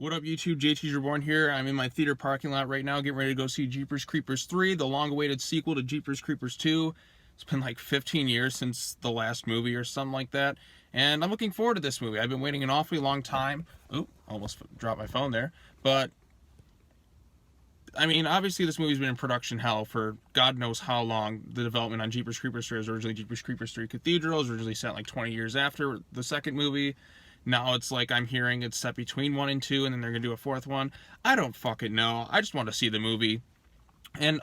What up, YouTube? JT's Reborn here. I'm in my theater parking lot right now, getting ready to go see Jeepers Creepers 3, the long-awaited sequel to Jeepers Creepers 2. It's been like 15 years since the last movie or something like that, and I'm looking forward to this movie. I've been waiting an awfully long time. Oop, almost dropped my phone there. But, I mean, obviously this movie's been in production hell for God knows how long. The development on Jeepers Creepers 3 was originally Jeepers Creepers 3 Cathedral. It was originally set like 20 years after the second movie. Now it's like I'm hearing it's set between 1 and 2, and then they're going to do a fourth one. I don't fucking know. I just want to see the movie. And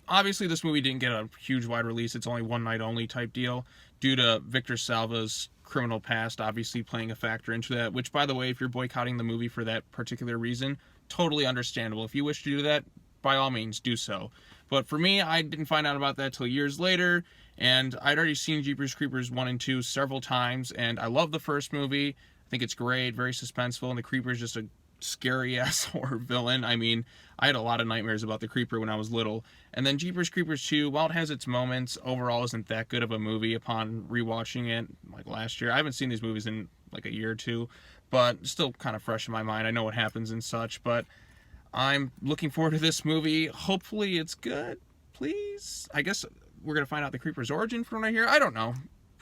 obviously this movie didn't get a huge wide release. It's only one night only type deal due to Victor Salva's criminal past obviously playing a factor into that, which, by the way, if you're boycotting the movie for that particular reason, totally understandable. If you wish to do that, by all means, do so. But for me, I didn't find out about that till years later, and I'd already seen Jeepers Creepers 1 and 2 several times, and I love the first movie. I think it's great, very suspenseful, and the Creeper's just a scary-ass horror villain. I mean, I had a lot of nightmares about the Creeper when I was little. And then Jeepers Creepers 2, while it has its moments, overall isn't that good of a movie upon rewatching it, like last year. I haven't seen these movies in like a year or two, but still kind of fresh in my mind. I know what happens and such, but I'm looking forward to this movie. Hopefully it's good, please. I guess we're going to find out the Creeper's origin from what I hear. I don't know.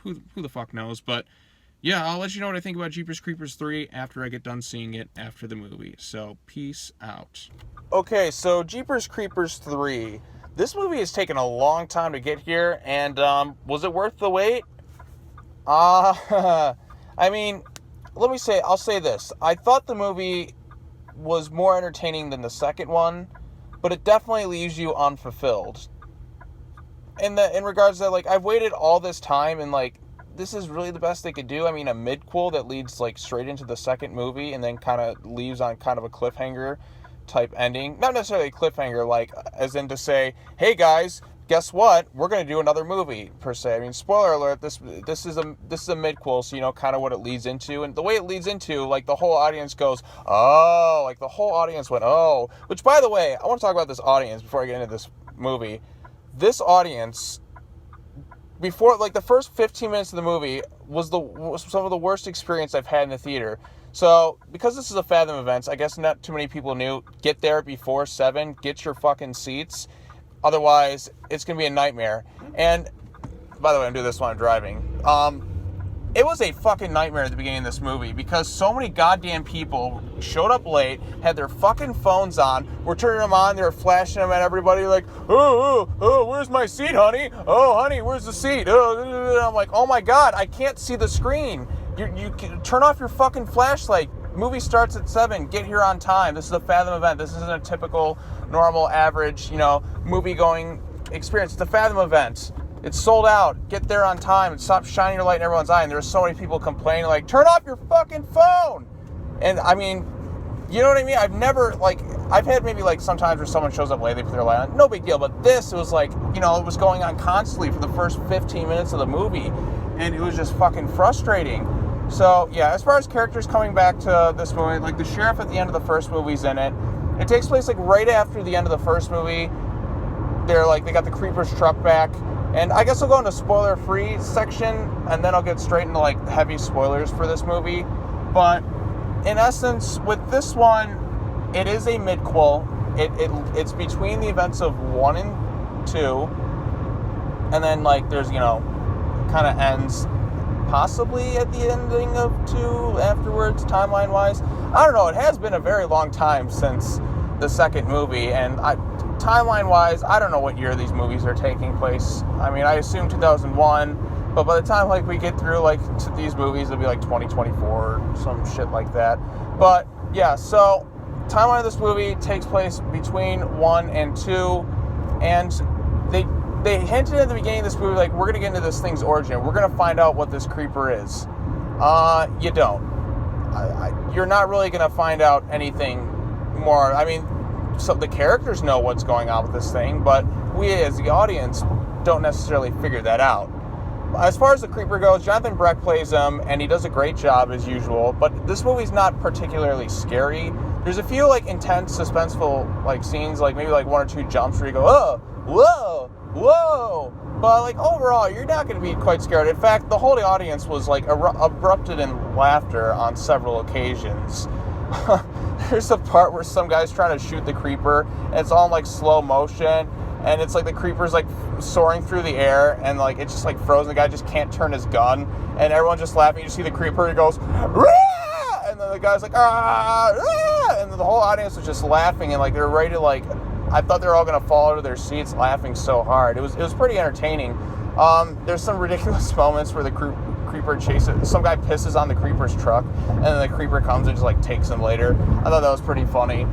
Who the fuck knows, but yeah, I'll let you know what I think about Jeepers Creepers 3 after I get done seeing it after the movie. So, peace out. Okay, so Jeepers Creepers 3. This movie has taken a long time to get here, and was it worth the wait? I mean, I'll say this. I thought the movie was more entertaining than the second one, but it definitely leaves you unfulfilled. In regards to, like, I've waited all this time, and, like, this is really the best they could do. I mean, a midquel that leads, like, straight into the second movie and then kind of leaves on kind of a cliffhanger type ending. Not necessarily a cliffhanger, like, as in to say, hey, guys, guess what? We're going to do another movie, per se. I mean, spoiler alert, this is a midquel, so you know kind of what it leads into. And the way it leads into, like, the whole audience goes, oh, like, the whole audience went, oh. Which, by the way, I want to talk about this audience before I get into this movie. This audience, before, like, the first 15 minutes of the movie was some of the worst experience I've had in the theater. So, because this is a Fathom event, I guess not too many people knew, get there before 7, get your fucking seats. Otherwise, it's going to be a nightmare. And, by the way, I'm doing this while I'm driving. It was a fucking nightmare at the beginning of this movie because so many goddamn people showed up late, had their fucking phones on, were turning them on, they were flashing them at everybody like, oh, where's my seat, honey? Oh, honey, where's the seat? I'm like, oh my God, I can't see the screen. You turn off your fucking flashlight. Movie starts at 7. Get here on time. This is a Fathom event. This isn't a typical, normal, average, movie-going experience. It's a Fathom event. It's sold out. Get there on time and stop shining your light in everyone's eye. And there were so many people complaining, like, turn off your fucking phone. And, I mean, you know what I mean? I've had maybe, like, sometimes where someone shows up late, they put their light on. No big deal. But this, it was like, it was going on constantly for the first 15 minutes of the movie. And it was just fucking frustrating. So, yeah, as far as characters coming back to this movie, like, the sheriff at the end of the first movie's in it. It takes place, like, right after the end of the first movie. They got the Creeper's truck back. And I guess I'll go into spoiler-free section, and then I'll get straight into, like, heavy spoilers for this movie. But, in essence, with this one, it is a midquel. It's between the events of 1 and 2. And then, like, there's, it kind of ends possibly at the ending of 2 afterwards, timeline-wise. I don't know. It has been a very long time since the second movie, and timeline-wise, I don't know what year these movies are taking place. I mean, I assume 2001, but by the time, like, we get through, like, to these movies, it'll be, like, 2024 or some shit like that. But, yeah, so, timeline of this movie takes place between 1 and 2, and they hinted at the beginning of this movie, like, we're going to get into this thing's origin. We're going to find out what this creeper is. You don't. You're not really going to find out anything more. I mean, so the characters know what's going on with this thing, but we as the audience don't necessarily figure that out. As far as the creeper goes, Jonathan Breck plays him, and he does a great job as usual, but this movie's not particularly scary. There's a few, like, intense, suspenseful, like, scenes, like, maybe, like, 1 or 2 jumps where you go, oh, whoa, but, like, overall, you're not going to be quite scared. In fact, the whole audience was, like, erupted in laughter on several occasions. there's a part where some guy's trying to shoot the creeper, and it's all in like slow motion, and it's like the creeper's like soaring through the air, and like it's just like frozen. The guy just can't turn his gun, and everyone's just laughing. You see the creeper, he goes, "Rah!" And then the guy's like, "Ah!" Ah! And the whole audience was just laughing, and like they're ready to like, I thought they were all gonna fall out of their seats laughing so hard. It was pretty entertaining. There's some ridiculous moments where the creeper chases, some guy pisses on the creeper's truck, and then the creeper comes and just like takes him later. I thought that was pretty funny.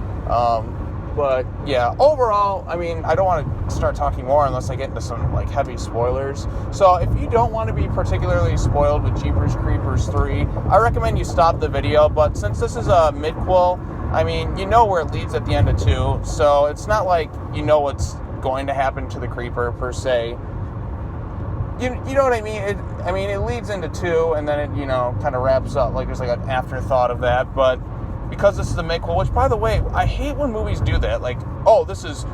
But yeah, overall, I mean, I don't want to start talking more unless I get into some like heavy spoilers. So if you don't want to be particularly spoiled with Jeepers Creepers 3, I recommend you stop the video. But since this is a midquel, I mean, you know where it leads at the end of 2, so it's not like you know what's going to happen to the creeper per se. You know what I mean? It leads into 2, and then it, you know, kind of wraps up. Like, there's like an afterthought of that. But because this is a midquel, which, by the way, I hate when movies do that. Like, oh, this is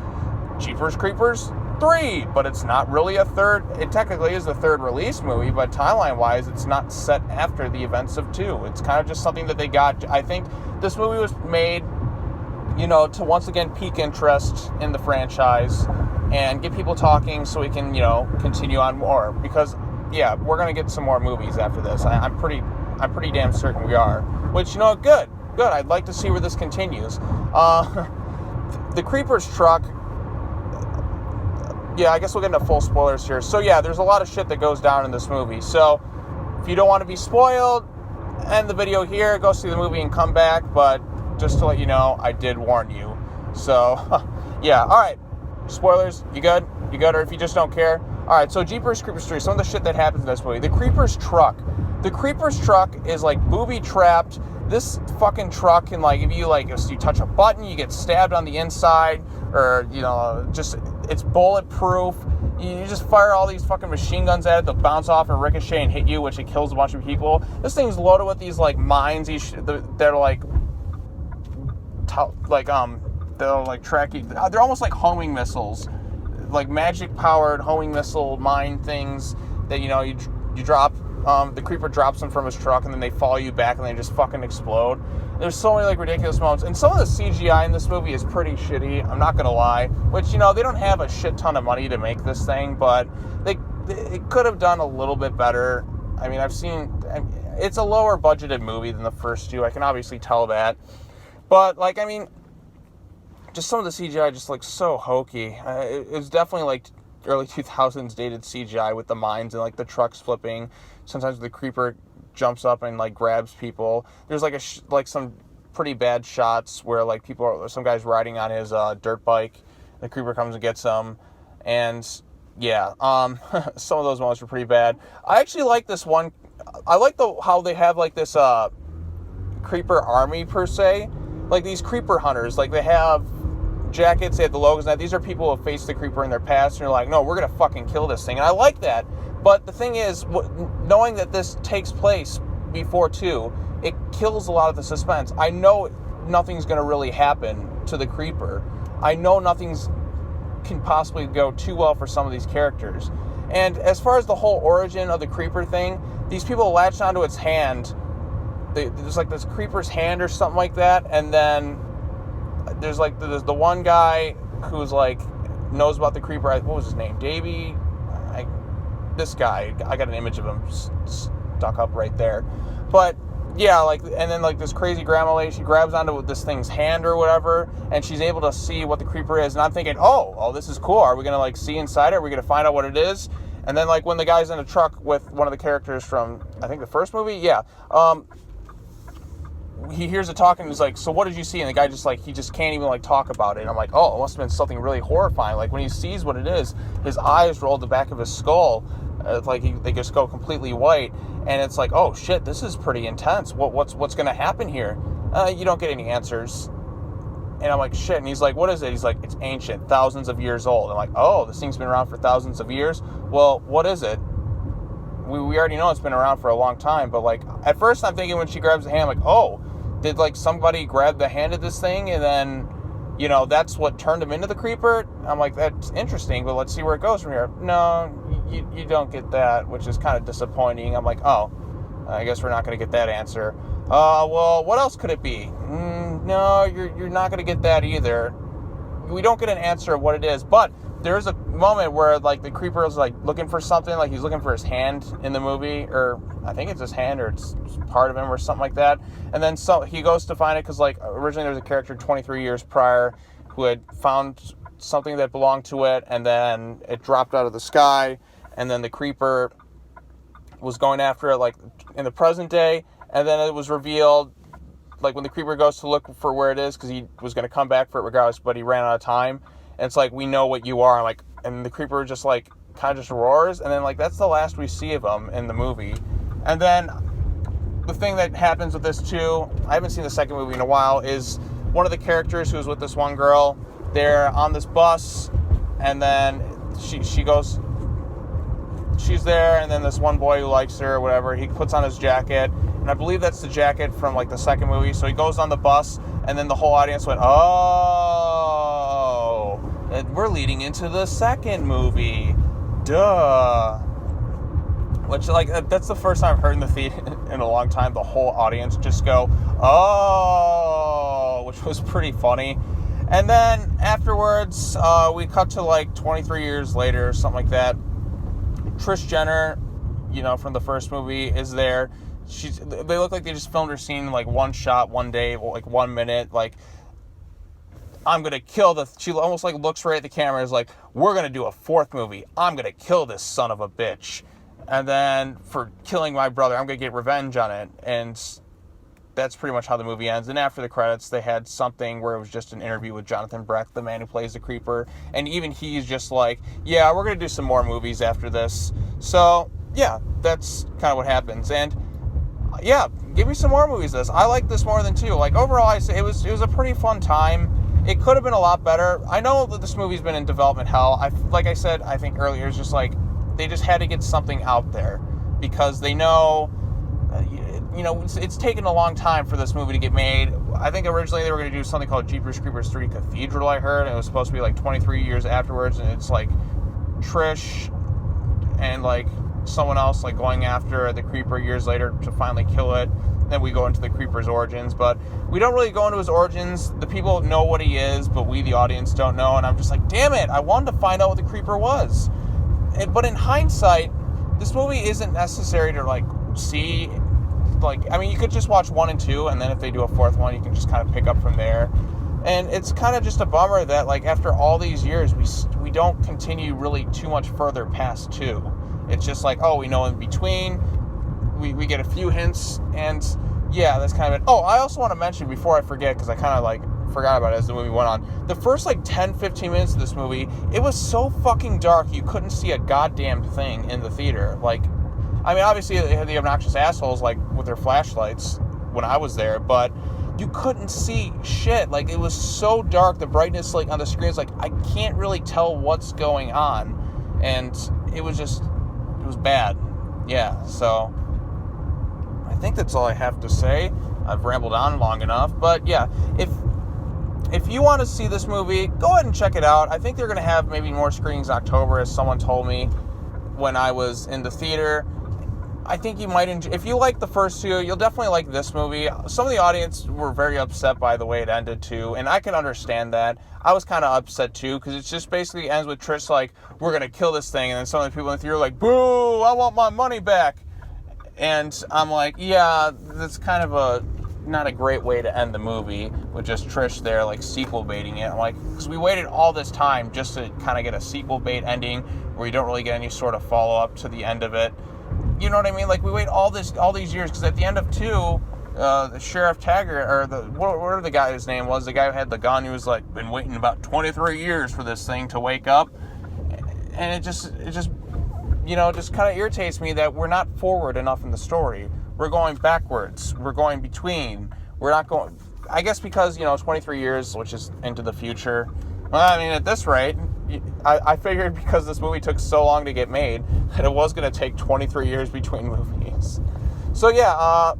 Jeepers Creepers 3, but it's not really a third. It technically is the third release movie, but timeline-wise, it's not set after the events of 2. It's kind of just something that they got. I think this movie was made, you know, to once again pique interest in the franchise and get people talking so we can, you know, continue on more. Because, yeah, we're going to get some more movies after this. I'm pretty damn certain we are. Which, you know, good. I'd like to see where this continues. The creeper's truck, yeah, I guess we'll get into full spoilers here. So, yeah, there's a lot of shit that goes down in this movie. So, if you don't want to be spoiled, end the video here, go see the movie and come back. But just to let you know, I did warn you. So, yeah, all right. Spoilers, you good? Or if you just don't care? All right, so Jeepers Creepers 3, some of the shit that happens in this movie. The creeper's truck is, like, booby-trapped. This fucking truck can, like, if you touch a button, you get stabbed on the inside, or, you know, just, it's bulletproof. You just fire all these fucking machine guns at it, they'll bounce off and ricochet and hit you, which it kills a bunch of people. This thing's loaded with these, like, mines, they're, like, they'll, like, track you. They're almost like homing missiles, like magic-powered homing missile mine things that, you know, you drop. The creeper drops them from his truck, and then they follow you back, and they just fucking explode. There's so many, like, ridiculous moments. And some of the CGI in this movie is pretty shitty, I'm not gonna lie. Which, you know, they don't have a shit ton of money to make this thing, but it could have done a little bit better. I mean, it's a lower budgeted movie than the first 2. I can obviously tell that. But, like, I mean, just some of the CGI just looks so hokey. It was definitely like early 2000s dated CGI with the mines and like the trucks flipping. Sometimes the creeper jumps up and like grabs people. There's like some pretty bad shots where like some guy's riding on his dirt bike. The creeper comes and gets him, and yeah, some of those moments were pretty bad. I actually like this one. I like how they have like this creeper army per se, like these creeper hunters. Like they have jackets, they have the logos, and these are people who have faced the creeper in their past, and you're like, no, we're gonna fucking kill this thing, and I like that. But the thing is, knowing that this takes place before 2, it kills a lot of the suspense. I know nothing's gonna really happen to the creeper. I know nothing's can possibly go too well for some of these characters. And as far as the whole origin of the creeper thing, these people latched onto its hand. There's like this creeper's hand or something like that, and then there's the one guy who's like knows about the creeper. What was his name? Davey? This guy. I got an image of him stuck up right there. But yeah, like, and then like this crazy grandma lady, she grabs onto this thing's hand or whatever, and she's able to see what the creeper is. And I'm thinking, oh, this is cool. Are we gonna like see inside it? Are we gonna find out what it is? And then like when the guy's in a truck with one of the characters from I think the first movie, yeah. He hears it talking, and he's like, so what did you see? And the guy he just can't even like talk about it. And I'm like, oh, it must have been something really horrifying. Like when he sees what it is, his eyes roll the back of his skull. They just go completely white. And it's like, oh shit, this is pretty intense. What's going to happen here? You don't get any answers. And I'm like, shit. And he's like, what is it? He's like, it's ancient, thousands of years old. I'm like, oh, this thing's been around for thousands of years? Well, what is it? We already know it's been around for a long time. But like, at first I'm thinking when she grabs the hand, I'm like, oh, did like somebody grab the hand of this thing and then, you know, that's what turned him into the creeper? I'm like, that's interesting, but let's see where it goes from here. No, you don't get that, which is kind of disappointing. I'm like, oh, I guess we're not going to get that answer. Well, what else could it be? no, you're not going to get that either. We don't get an answer of what it is, but there's a moment where, like, the creeper is, like, looking for something, like he's looking for his hand in the movie, or I think it's his hand, or it's part of him, or something like that, and then he goes to find it, because, like, originally there was a character 23 years prior who had found something that belonged to it, and then it dropped out of the sky, and then the creeper was going after it, like, in the present day, and then it was revealed, like, when the creeper goes to look for where it is, because he was going to come back for it regardless, but he ran out of time, and it's like, we know what you are, like, and the creeper just, like, kind of just roars, and then, like, that's the last we see of him in the movie. And then the thing that happens with this, too, I haven't seen the second movie in a while, is one of the characters who's with this one girl, they're on this bus, and then she goes, she's there, and then this one boy who likes her or whatever, he puts on his jacket, and I believe that's the jacket from, like, the second movie. So he goes on the bus, and then the whole audience went, oh, and we're leading into the second movie. Duh. Which, like, that's the first time I've heard in the theater in a long time, the whole audience just go, oh, which was pretty funny. And then afterwards, we cut to, like, 23 years later or something like that. Trish Jenner, you know, from the first movie, is there. They look like they just filmed her scene, like, one shot, one day, like, 1 minute, like, I'm gonna kill she almost, like, looks right at the camera, is like, we're gonna do a fourth movie, I'm gonna kill this son of a bitch, and then for killing my brother, I'm gonna get revenge on it, and that's pretty much how the movie ends. And after the credits, they had something where it was just an interview with Jonathan Breck, the man who plays the creeper, and even he's just like, yeah, we're gonna do some more movies after this. So yeah, that's kind of what happens. And yeah, give me some more movies of this. I like this more than two. Like, overall, I say it was a pretty fun time. It could have been a lot better. I know that this movie's been in development hell. Like I said, I think earlier, it's just like, they just had to get something out there, because they know, you know, it's taken a long time for this movie to get made. I think originally they were going to do something called Jeepers Creepers 3 Cathedral, I heard, and it was supposed to be, like, 23 years afterwards, and it's, like, Trish and, like, someone else, like, going after the creeper years later to finally kill it. Then we go into the creeper's origins, but we don't really go into his origins. The people know what he is, but we, the audience, don't know, and I'm just like, damn it, I wanted to find out what the creeper was. But in hindsight, this movie isn't necessary to, like, see. Like, I mean, you could just watch 1 and 2, and then if they do a fourth one, you can just kind of pick up from there. And it's kind of just a bummer that, like, after all these years, we don't continue really too much further past 2. It's just like, oh, we know in between, we get a few hints, and yeah, that's kind of it. Oh, I also want to mention, before I forget, because I kind of, like, forgot about it as the movie went on, the first, like, 10-15 minutes of this movie, it was so fucking dark, you couldn't see a goddamn thing in the theater. Like, I mean, obviously, they had the obnoxious assholes, like, with their flashlights when I was there, but you couldn't see shit. Like, it was so dark, the brightness, like, on the screen is like, I can't really tell what's going on, and it was bad. Yeah, so I think that's all I have to say. I've rambled on long enough, but yeah, if you want to see this movie, go ahead and check it out. I think they're going to have maybe more screenings in October, as someone told me when I was in the theater. I think you might enjoy, if you like the first two, you'll definitely like this movie. Some of the audience were very upset by the way it ended too, and I can understand that. I was kind of upset too, because it just basically ends with Trish like, we're going to kill this thing, and then some of the people in the theater are like, boo, I want my money back. And I'm like, yeah, that's kind of not a great way to end the movie, with just Trish there, like, sequel baiting it. I'm like, because we waited all this time just to kind of get a sequel bait ending, where you don't really get any sort of follow-up to the end of it. You know what I mean? Like, we wait all these years, because at the end of 2, the Sheriff Taggart, or whatever the guy's name was, the guy who had the gun, he was like, been waiting about 23 years for this thing to wake up. And it just, you know, just kind of irritates me that we're not forward enough in the story. We're going backwards. We're going between. We're not going, I guess because, you know, 23 years, which is into the future. Well, I mean, at this rate, I figured because this movie took so long to get made, that it was going to take 23 years between movies. So yeah,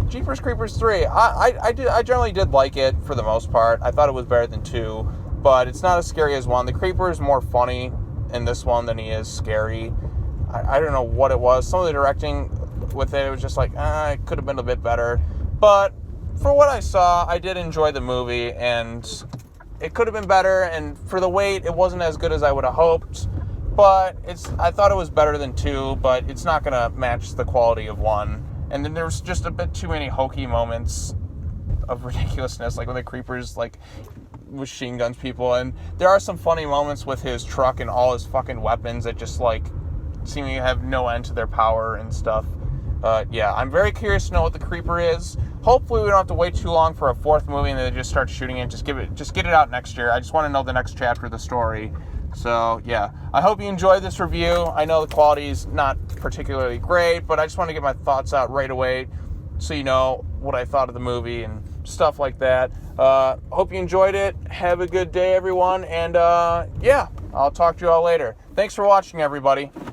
Jeepers Creepers 3, I generally did like it for the most part. I thought it was better than 2, but it's not as scary as 1. The Creeper is more funny in this one than he is scary. I don't know what it was. Some of the directing with it was just like, it could have been a bit better. But for what I saw, I did enjoy the movie, and it could have been better, and for the wait, it wasn't as good as I would have hoped, but I thought it was better than 2, but it's not going to match the quality of 1. And then there's just a bit too many hokey moments of ridiculousness, like when the creepers, like, machine guns people, and there are some funny moments with his truck and all his fucking weapons that just, like, seemingly have no end to their power and stuff. Yeah, I'm very curious to know what the creeper is. Hopefully we don't have to wait too long for a 4th movie and they just start shooting it. Just get it out next year. I just want to know the next chapter of the story. So, yeah. I hope you enjoyed this review. I know the quality is not particularly great, but I just want to get my thoughts out right away so you know what I thought of the movie and stuff like that. Hope you enjoyed it. Have a good day, everyone. And, yeah, I'll talk to you all later. Thanks for watching, everybody.